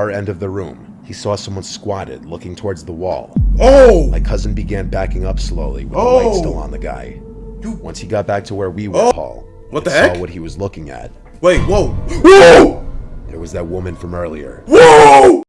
far end of the room, he saw someone squatted, looking towards the wall. Oh! My cousin began backing up slowly, with the light still on the guy. Once he got back to where we were, Paul, what the heck? saw what he was looking at. Wait, whoa! Whoa! There was that woman from earlier. Whoa!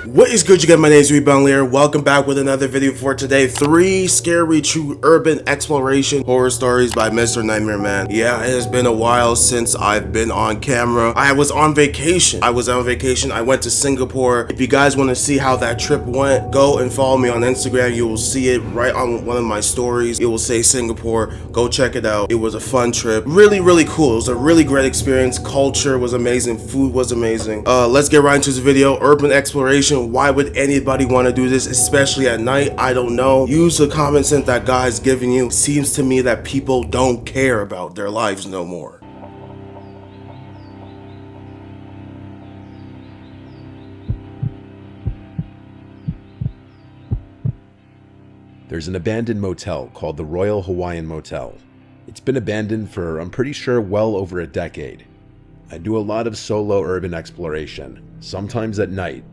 What is good, you guys? My name is ReboundLeader. Welcome back with another video for today. 3 scary true urban exploration horror stories by mrnightmare, man. Yeah, it has been a while since I've been on camera. I was on vacation. I went to Singapore. If you guys want to see how that trip went, go and follow me on Instagram. You will see it right on one of my stories. It will say Singapore. Go check it out. It was a fun trip. Really, really cool. It was a really great experience. Culture was amazing. Food was amazing. Let's get right into this video. Urban exploration. Why would anybody want to do this, especially at night? I don't know. Use the common sense that God has given you. Seems to me that people don't care about their lives no more. There's an abandoned motel called the Royal Hawaiian Motel. It's been abandoned for, I'm pretty sure, well over a decade. I do a lot of solo urban exploration, sometimes at night.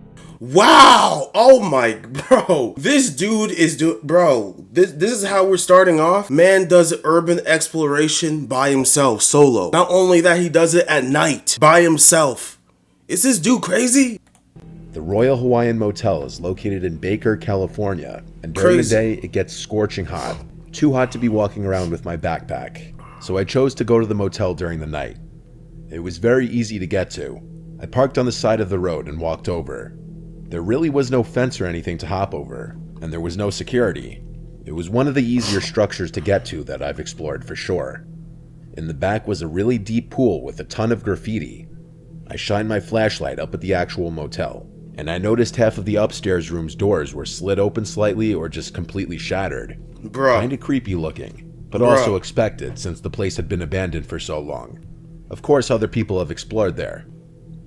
Wow! Oh my, bro. This dude is this is how we're starting off. Man does urban exploration by himself, solo. Not only that, he does it at night by himself. Is this dude crazy? The Royal Hawaiian Motel is located in Baker, California, and during the day it gets scorching hot. Too hot to be walking around with my backpack. So I chose to go to the motel during the night. It was very easy to get to. I parked on the side of the road and walked over. There really was no fence or anything to hop over, and there was no security. It was one of the easier structures to get to that I've explored for sure. In the back was a really deep pool with a ton of graffiti. I shined my flashlight up at the actual motel, and I noticed half of the upstairs room's doors were slid open slightly or just completely shattered. Bruh. Kinda creepy looking, but also expected since the place had been abandoned for so long. Of course, other people have explored there.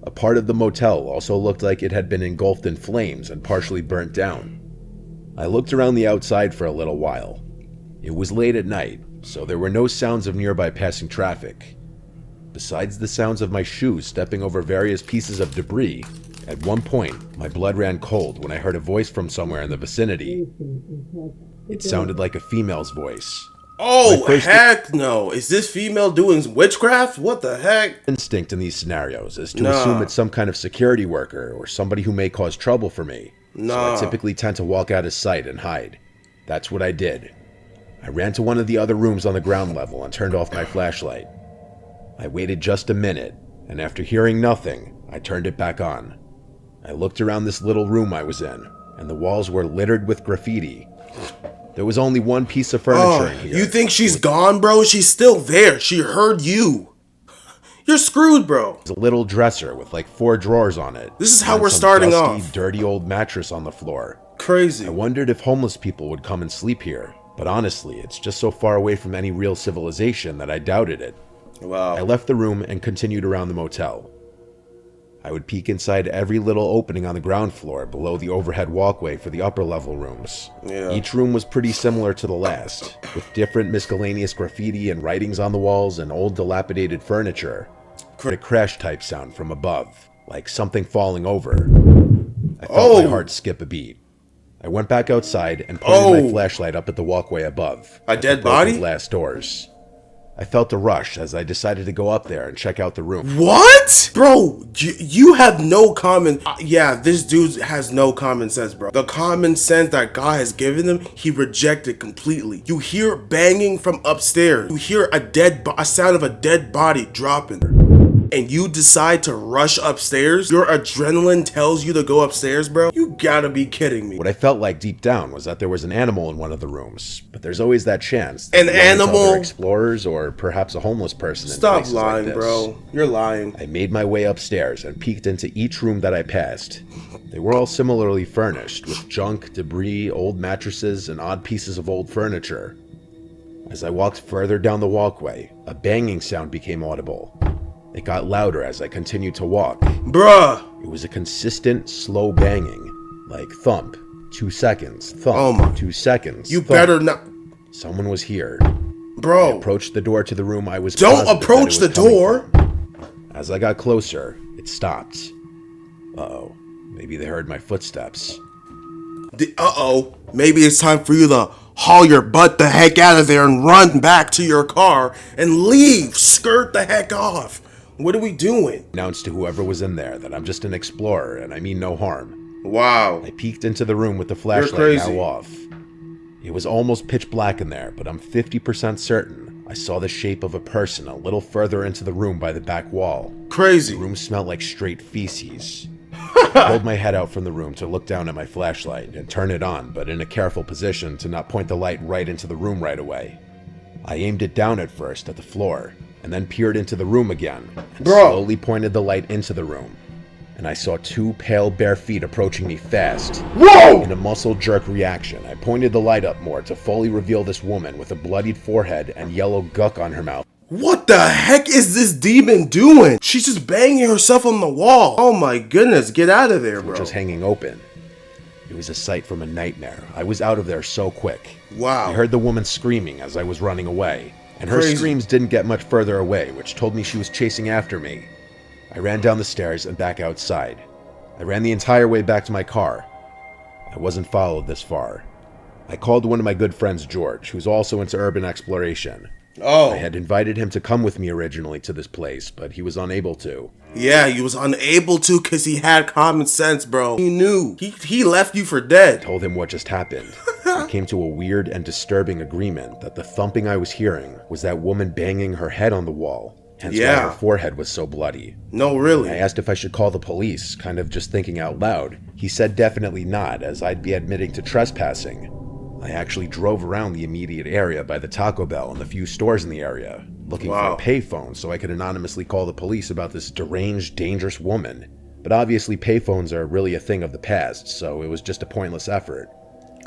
A part of the motel also looked like it had been engulfed in flames and partially burnt down. I looked around the outside for a little while. It was late at night, so there were no sounds of nearby passing traffic. Besides the sounds of my shoes stepping over various pieces of debris, at one point, my blood ran cold when I heard a voice from somewhere in the vicinity. It sounded like a female's voice. Oh, heck no. Is this female doing witchcraft? What the heck? Instinct in these scenarios is to assume it's some kind of security worker or somebody who may cause trouble for me. So I typically tend to walk out of sight and hide. That's what I did. I ran to one of the other rooms on the ground level and turned off my flashlight. I waited just a minute, and after hearing nothing, I turned it back on. I looked around this little room I was in, and the walls were littered with graffiti. There was only one piece of furniture in here. You think she's gone, bro? She's still there. She heard you. You're screwed, bro. There's a little dresser with like 4 drawers on it. This is how we're starting off. Dirty old mattress on the floor. Crazy. I wondered if homeless people would come and sleep here, but honestly, it's just so far away from any real civilization that I doubted it. Wow. I left the room and continued around the motel. I would peek inside every little opening on the ground floor below the overhead walkway for the upper level rooms. Yeah. Each room was pretty similar to the last, with different miscellaneous graffiti and writings on the walls and old dilapidated furniture. A crash type sound from above, like something falling over. I felt my heart skip a beat. I went back outside and pointed my flashlight up at the walkway above. A dead body? Glass doors. I felt a rush as I decided to go up there and check out the room. What? Bro, you have no common... yeah, this dude has no common sense, bro. The common sense that God has given him, he rejected completely. You hear banging from upstairs. You hear a sound of a dead body dropping. And you decide to rush upstairs? Your adrenaline tells you to go upstairs, bro? You gotta be kidding me. What I felt like deep down was that there was an animal in one of the rooms, but there's always that chance. An animal? Other explorers or perhaps a homeless person. Stop lying, bro. You're lying. I made my way upstairs and peeked into each room that I passed. They were all similarly furnished with junk, debris, old mattresses, and odd pieces of old furniture. As I walked further down the walkway, a banging sound became audible. It got louder as I continued to walk. Bruh! It was a consistent, slow banging. Like thump, 2 seconds, thump, oh my. 2 seconds, You thump. better not... Someone was here. Bro. I approached the door to the room I was Don't approach the door! As I got closer, it stopped. Uh-oh. Maybe they heard my footsteps. Maybe it's time for you to haul your butt the heck out of there and run back to your car and leave. Skirt the heck off. What are we doing? Announced to whoever was in there that I'm just an explorer and I mean no harm. Wow. I peeked into the room with the flashlight now off. It was almost pitch black in there, but I'm 50% certain I saw the shape of a person a little further into the room by the back wall. Crazy. The room smelled like straight feces. I pulled my head out from the room to look down at my flashlight and turn it on, but in a careful position to not point the light right into the room right away. I aimed it down at first at the floor, and then peered into the room again, and slowly pointed the light into the room. And I saw two pale bare feet approaching me fast. Whoa! In a muscle jerk reaction, I pointed the light up more to fully reveal this woman with a bloodied forehead and yellow guck on her mouth. What the heck is this demon doing? She's just banging herself on the wall. Oh my goodness, get out of there, bro. Just hanging open. It was a sight from a nightmare. I was out of there so quick. Wow. I heard the woman screaming as I was running away, and her Crazy. screams didn't get much further away, which told me she was chasing after me. I ran down the stairs and back outside. I ran the entire way back to my car. I wasn't followed this far. I called one of my good friends, George, who's also into urban exploration. Oh. I had invited him to come with me originally to this place, but he was unable to. Yeah, he was unable to because he had common sense, bro. He knew. He left you for dead. Told him what just happened. We came to a weird and disturbing agreement that the thumping I was hearing was that woman banging her head on the wall. Hence why her forehead was so bloody. No, really. I asked if I should call the police, kind of just thinking out loud. He said definitely not, as I'd be admitting to trespassing. I actually drove around the immediate area by the Taco Bell and the few stores in the area, looking for a payphone so I could anonymously call the police about this deranged, dangerous woman. But obviously payphones are really a thing of the past, so it was just a pointless effort.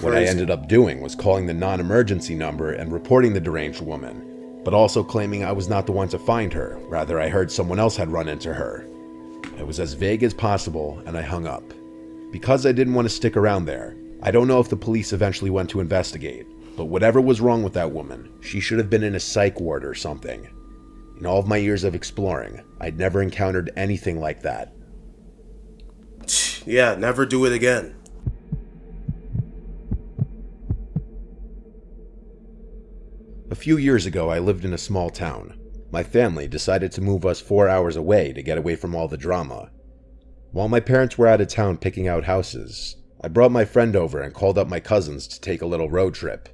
What I ended up doing was calling the non-emergency number and reporting the deranged woman, but also claiming I was not the one to find her. Rather, I heard someone else had run into her. I was as vague as possible, and I hung up. Because I didn't want to stick around there, I don't know if the police eventually went to investigate, but whatever was wrong with that woman, she should have been in a psych ward or something. In all of my years of exploring, I'd never encountered anything like that. Yeah, never do it again. A few years ago, I lived in a small town. My family decided to move us 4 hours away to get away from all the drama. While my parents were out of town picking out houses, I brought my friend over and called up my cousins to take a little road trip.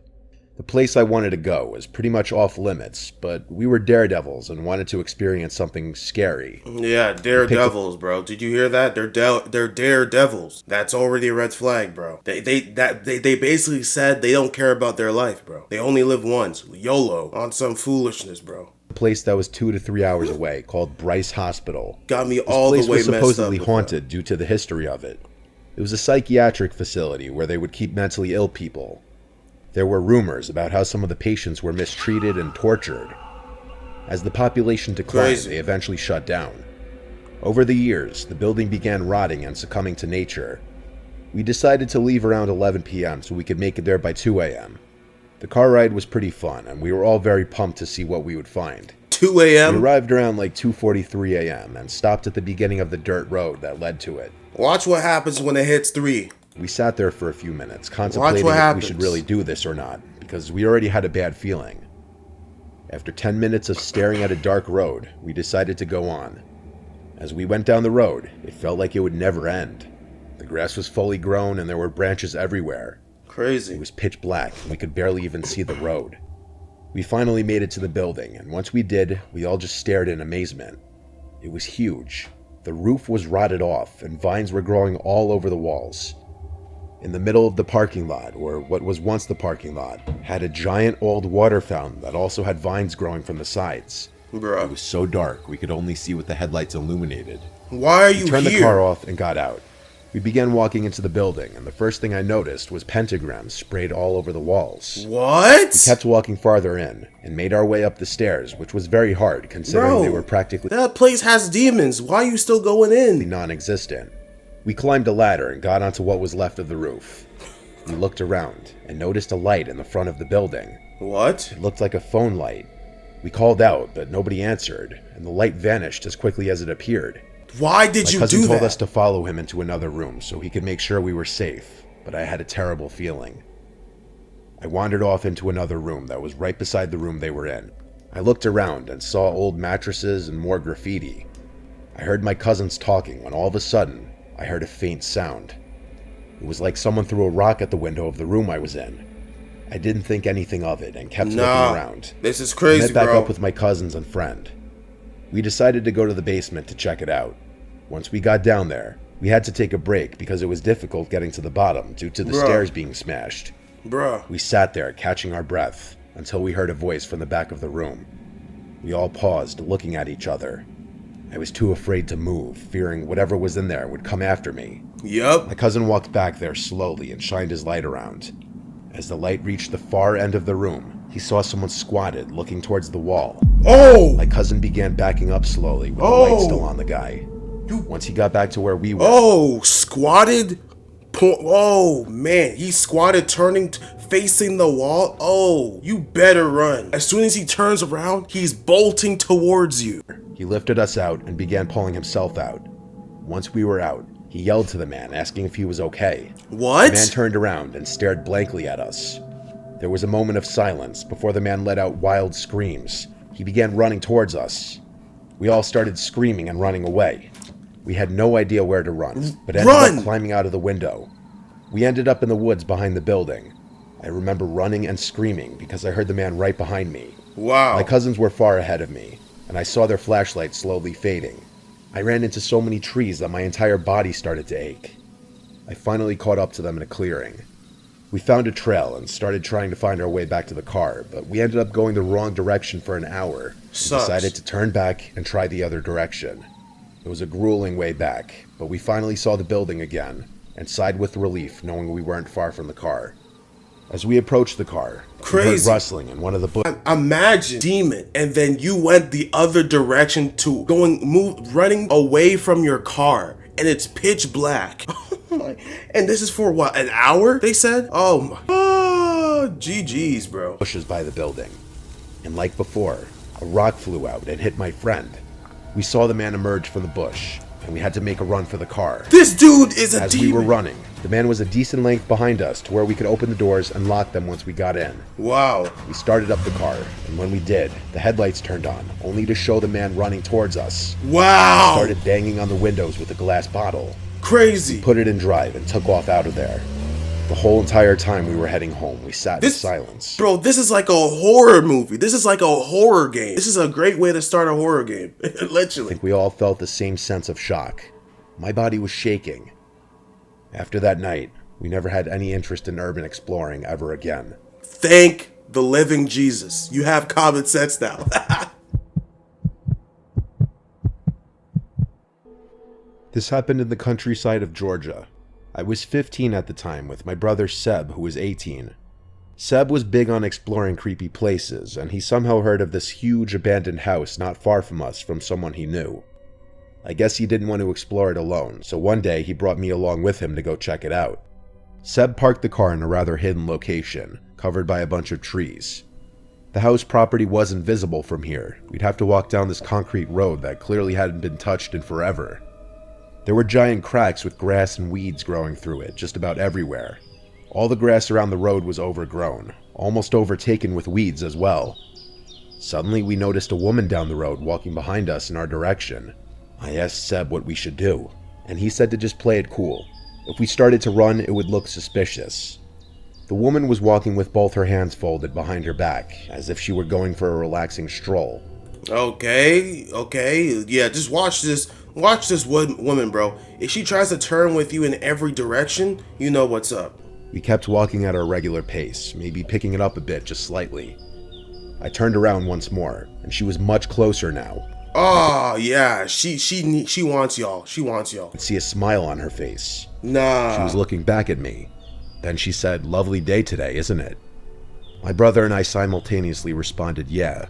The place I wanted to go was pretty much off limits, but we were daredevils and wanted to experience something scary. Yeah, daredevils, bro. Did you hear that? They're daredevils. That's already a red flag, bro. They basically said they don't care about their life, bro. They only live once. YOLO. On some foolishness, bro. A place that was 2 to 3 hours away called Bryce Hospital. Got me all the way messed up. This place was supposedly haunted due to the history of it. It was a psychiatric facility where they would keep mentally ill people. There were rumors about how some of the patients were mistreated and tortured. As the population declined, they eventually shut down. Over the years, the building began rotting and succumbing to nature. We decided to leave around 11 p.m. so we could make it there by 2 a.m. The car ride was pretty fun, and we were all very pumped to see what we would find. 2 a.m.? We arrived around like 2:43 a.m. and stopped at the beginning of the dirt road that led to it. Watch what happens when it hits 3. We sat there for a few minutes, contemplating if we should really do this or not, because we already had a bad feeling. After 10 minutes of staring at a dark road, we decided to go on. As we went down the road, it felt like it would never end. The grass was fully grown and there were branches everywhere. Crazy. It was pitch black and we could barely even see the road. We finally made it to the building, and once we did, we all just stared in amazement. It was huge. The roof was rotted off and vines were growing all over the walls. In the middle of the parking lot, or what was once the parking lot, had a giant old water fountain that also had vines growing from the sides. Bruh. It was so dark we could only see with the headlights illuminated. Why are you here? We turned the car off and got out. We began walking into the building, and the first thing I noticed was pentagrams sprayed all over the walls. What? We kept walking farther in, and made our way up the stairs, which was very hard considering they were practically... That place has demons. Why are you still going in? ...non-existent. We climbed a ladder and got onto what was left of the roof. We looked around, and noticed a light in the front of the building. What? It looked like a phone light. We called out, but nobody answered, and the light vanished as quickly as it appeared. Why did you do that? My cousin told us to follow him into another room so he could make sure we were safe, but I had a terrible feeling. I wandered off into another room that was right beside the room they were in. I looked around and saw old mattresses and more graffiti. I heard my cousins talking when all of a sudden, I heard a faint sound. It was like someone threw a rock at the window of the room I was in. I didn't think anything of it and kept looking around. This is crazy, bro. I met back up with my cousins and friend. We decided to go to the basement to check it out. Once we got down there, we had to take a break because it was difficult getting to the bottom due to the stairs being smashed. We sat there catching our breath until we heard a voice from the back of the room. We all paused, looking at each other. I was too afraid to move, fearing whatever was in there would come after me. My cousin walked back there slowly and shined his light around. As the light reached the far end of the room, he saw someone squatted, looking towards the wall. My cousin began backing up slowly with the light still on the guy. Once he got back to where we were... Squatted? Oh, man. He squatted, facing the wall? Oh, you better run. As soon as he turns around, he's bolting towards you. He lifted us out and began pulling himself out. Once we were out, he yelled to the man, asking if he was okay. What? The man turned around and stared blankly at us. There was a moment of silence before the man let out wild screams. He began running towards us. We all started screaming and running away. We had no idea where to run, but ended up climbing out of the window. We ended up in the woods behind the building. I remember running and screaming because I heard the man right behind me. Wow. My cousins were far ahead of me, and I saw their flashlights slowly fading. I ran into so many trees that my entire body started to ache. I finally caught up to them in a clearing. We found a trail and started trying to find our way back to the car, but we ended up going the wrong direction for an hour. We decided to turn back and try the other direction. It was a grueling way back, but we finally saw the building again and sighed with relief knowing we weren't far from the car. As we approached the car, we heard rustling in one of the bushes. Imagine demon, and then you went the other direction to running away from your car, and it's pitch black. And this is for what, an hour? They said. Oh my, GG's, bro. Bushes by the building, and like before, a rock flew out and hit my friend. We saw the man emerge from the bush, and we had to make a run for the car. This dude is a demon! As we were running, the man was a decent length behind us to where we could open the doors and lock them once we got in. Wow. We started up the car, and when we did, the headlights turned on, only to show the man running towards us. Wow! He started banging on the windows with a glass bottle. Crazy! We put it in drive and took off out of there. The whole entire time we were heading home, we sat in silence. Bro, this is like a horror movie. This is like a horror game. This is a great way to start a horror game. Literally. I think we all felt the same sense of shock. My body was shaking. After that night, we never had any interest in urban exploring ever again. Thank the living Jesus. You have common sense now. This happened in the countryside of Georgia. I was 15 at the time with my brother Seb, who was 18. Seb was big on exploring creepy places, and he somehow heard of this huge abandoned house not far from us from someone he knew. I guess he didn't want to explore it alone, so one day he brought me along with him to go check it out. Seb parked the car in a rather hidden location, covered by a bunch of trees. The house property wasn't visible from here. We'd have to walk down this concrete road that clearly hadn't been touched in forever. There were giant cracks with grass and weeds growing through it just about everywhere. All the grass around the road was overgrown, almost overtaken with weeds as well. Suddenly we noticed a woman down the road walking behind us in our direction. I asked Seb what we should do, and he said to just play it cool. If we started to run, it would look suspicious. The woman was walking with both her hands folded behind her back, as if she were going for a relaxing stroll. Okay. Yeah, just watch this woman, bro. If she tries to turn with you in every direction, you know what's up. We kept walking at our regular pace, maybe picking it up a bit, just slightly. I turned around once more, and she was much closer now. Oh, yeah, she wants y'all. She wants y'all. I could see a smile on her face. Nah. She was looking back at me. Then she said, "Lovely day today, isn't it?" My brother and I simultaneously responded, "Yeah."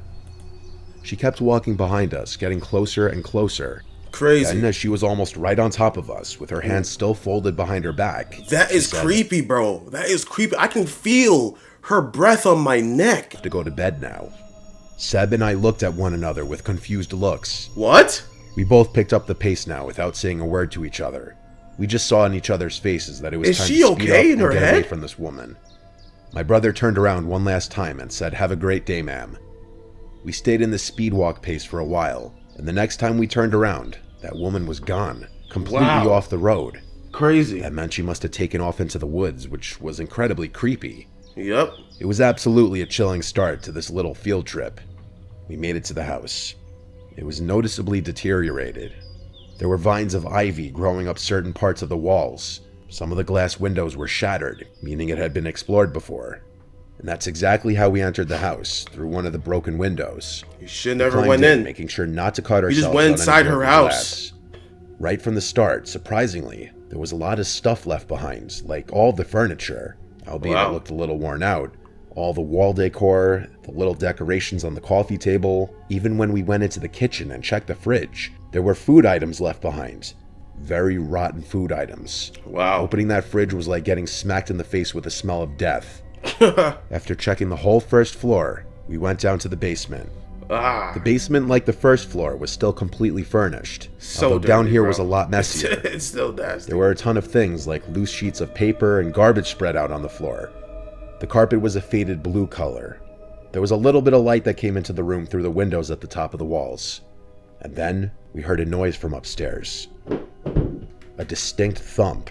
She kept walking behind us, getting closer and closer. Crazy. Then as she was almost right on top of us, with her hands still folded behind her back. That is creepy, bro. That is creepy. I can feel her breath on my neck. To go to bed now. Seb and I looked at one another with confused looks. What? We both picked up the pace now without saying a word to each other. We just saw in each other's faces that it was time to speed up and get away from this woman. My brother turned around one last time and said, "Have a great day, ma'am." We stayed in the speed walk pace for a while, and the next time we turned around, that woman was gone, completely off the road. Crazy. That meant she must have taken off into the woods, which was incredibly creepy. Yep. It was absolutely a chilling start to this little field trip. We made it to the house. It was noticeably deteriorated. There were vines of ivy growing up certain parts of the walls. Some of the glass windows were shattered, meaning it had been explored before. And that's exactly how we entered the house, through one of the broken windows. You should never went in. Making sure not to cut ourselves. We just went inside her house. Right from the start, surprisingly, there was a lot of stuff left behind, like all the furniture, albeit it looked a little worn out. All the wall decor, the little decorations on the coffee table. Even when we went into the kitchen and checked the fridge, there were food items left behind. Very rotten food items. Wow. Opening that fridge was like getting smacked in the face with the smell of death. After checking the whole first floor, we went down to the basement. The basement, like the first floor, was still completely furnished. Although dirty, down here was a lot messier. It's still nasty. There were a ton of things like loose sheets of paper and garbage spread out on the floor. The carpet was a faded blue color. There was a little bit of light that came into the room through the windows at the top of the walls. And then we heard a noise from upstairs. A distinct thump.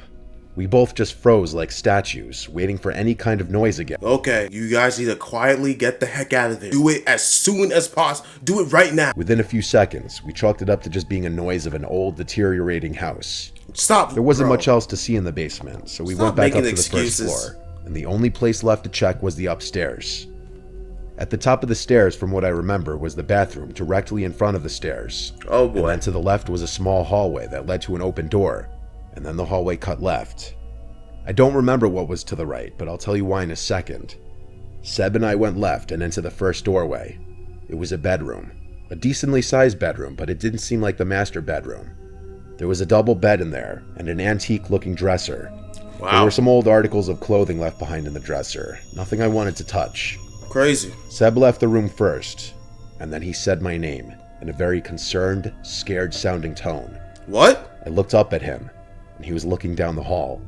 We both just froze like statues, waiting for any kind of noise again. Okay, you guys need to quietly get the heck out of there. Do it as soon as possible. Do it right now. Within a few seconds, we chalked it up to just being a noise of an old, deteriorating house. Stop, There wasn't much else to see in the basement, so we went back up to the first floor. And the only place left to check was the upstairs. At the top of the stairs, from what I remember, was the bathroom directly in front of the stairs. Oh boy. And then to the left was a small hallway that led to an open door, and then the hallway cut left. I don't remember what was to the right, but I'll tell you why in a second. Seb and I went left and into the first doorway. It was a bedroom. A decently sized bedroom, but it didn't seem like the master bedroom. There was a double bed in there, and an antique-looking dresser. Wow. There were some old articles of clothing left behind in the dresser. Nothing I wanted to touch. Crazy. Seb left the room first, and then he said my name in a very concerned, scared-sounding tone. What? I looked up at him, and he was looking down the hall.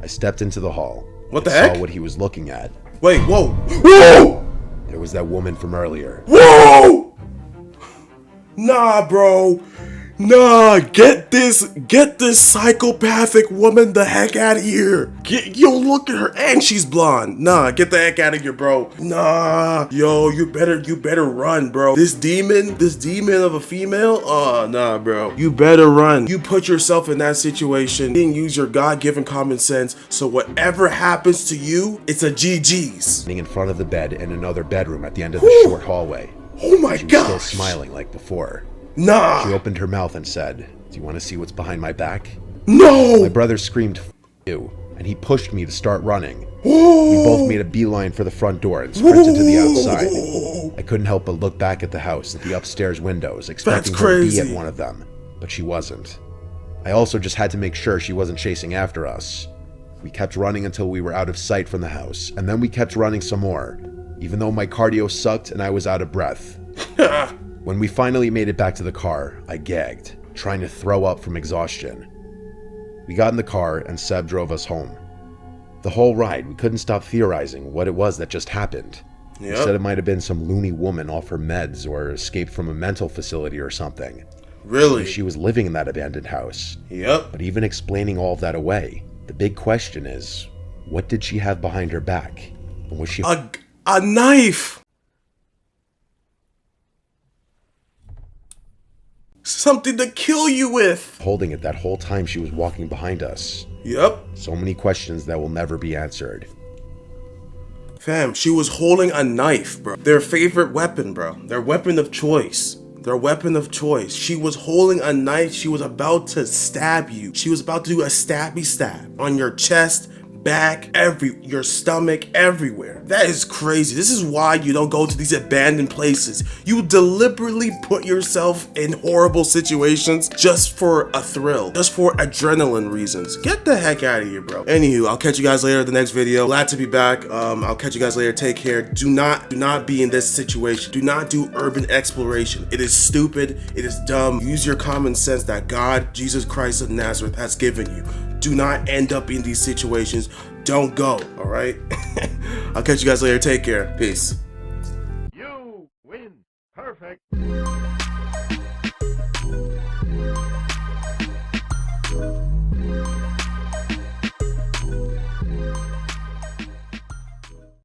I stepped into the hall. What the heck? Saw what he was looking at. Wait, whoa. Whoa! There was that woman from earlier. Whoa! Nah, bro. Nah, get this psychopathic woman the heck out of here. Yo, look at her, and she's blonde. Nah, get the heck out of here, bro. Nah, yo, you better run, bro. This demon of a female, nah, bro. You better run. You put yourself in that situation and use your God-given common sense, so whatever happens to you, it's a GG's. Standing in front of the bed in another bedroom at the end of the short hallway. Oh my God. She was still smiling like before. Nah. She opened her mouth and said, "Do you want to see what's behind my back?" No! My brother screamed, "F you," and he pushed me to start running. Whoa. We both made a beeline for the front door and sprinted to the outside. I couldn't help but look back at the house, at the upstairs windows, expecting her to be at one of them, but she wasn't. I also just had to make sure she wasn't chasing after us. We kept running until we were out of sight from the house, and then we kept running some more, even though my cardio sucked and I was out of breath. When we finally made it back to the car, I gagged, trying to throw up from exhaustion. We got in the car and Seb drove us home. The whole ride, we couldn't stop theorizing what it was that just happened. Yep. We said it might have been some loony woman off her meds or escaped from a mental facility or something. Really? Maybe she was living in that abandoned house. Yep. But even explaining all of that away, the big question is, what did she have behind her back? And was she a knife? Something to kill you with. Holding it that whole time she was walking behind us? Yep. So many questions that will never be answered. Fam, she was holding a knife, bro. Their favorite weapon, bro. Their weapon of choice. Their weapon of choice. She was holding a knife. She was about to stab you. She was about to do a stabby stab on your chest, back, your stomach, everywhere. That is crazy. This is why you don't go to these abandoned places. You deliberately put yourself in horrible situations just for a thrill, just for adrenaline reasons. Get the heck out of here, bro. Anywho, I'll catch you guys later in the next video. Glad to be back. I'll catch you guys later. Take care. Do not be in this situation. Do not do urban exploration. It is stupid. It is dumb. Use your common sense that God, Jesus Christ of Nazareth, has given you. Do not end up in these situations. Don't go, all right? I'll catch you guys later. Take care. Peace. You win. Perfect.